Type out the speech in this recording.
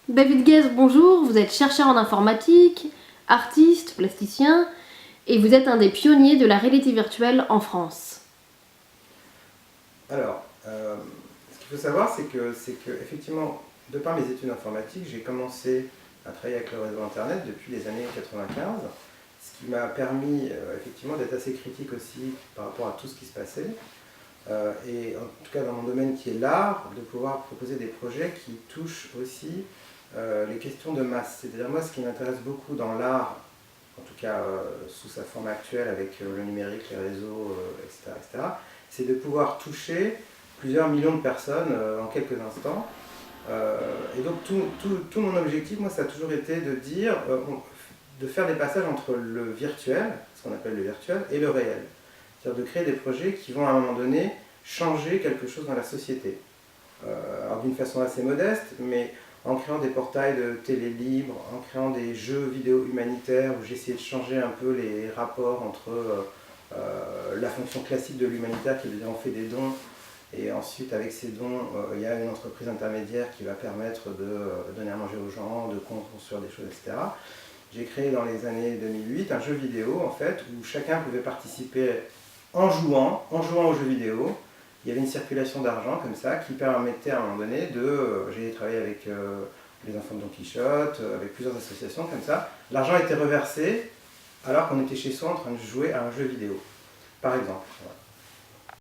David Guez, bonjour, vous êtes chercheur en informatique, artiste, plasticien, et vous êtes un des pionniers de la réalité virtuelle en France. Alors, ce qu'il faut savoir, c'est que, effectivement, de par mes études informatiques, j'ai commencé à travailler avec le réseau Internet depuis les années 95, ce qui m'a permis effectivement d'être assez critique aussi par rapport à tout ce qui se passait, et en tout cas dans mon domaine qui est l'art, de pouvoir proposer des projets qui touchent aussi les questions de masse. C'est-à-dire moi, ce qui m'intéresse beaucoup dans l'art, en tout cas sous sa forme actuelle avec le numérique, les réseaux, etc., c'est de pouvoir toucher plusieurs millions de personnes en quelques instants. Et donc tout mon objectif, moi, ça a toujours été de dire, de faire des passages entre le virtuel, ce qu'on appelle le virtuel, et le réel. C'est-à-dire de créer des projets qui vont à un moment donné changer quelque chose dans la société. Alors d'une façon assez modeste, mais en créant des portails de télé libre, en créant des jeux vidéo humanitaires où j'essayais de changer un peu les rapports entre la fonction classique de l'humanitaire qui veut dire on fait des dons et ensuite avec ces dons il y a une entreprise intermédiaire qui va permettre de donner à manger aux gens, de construire des choses, etc. J'ai créé dans les années 2008 un jeu vidéo en fait où chacun pouvait participer en jouant aux jeux vidéo. Il y avait une circulation d'argent comme ça qui permettait à un moment donné de... j'ai travaillé avec les enfants de Don Quichotte, avec plusieurs associations comme ça. L'argent était reversé alors qu'on était chez soi en train de jouer à un jeu vidéo, par exemple. Voilà.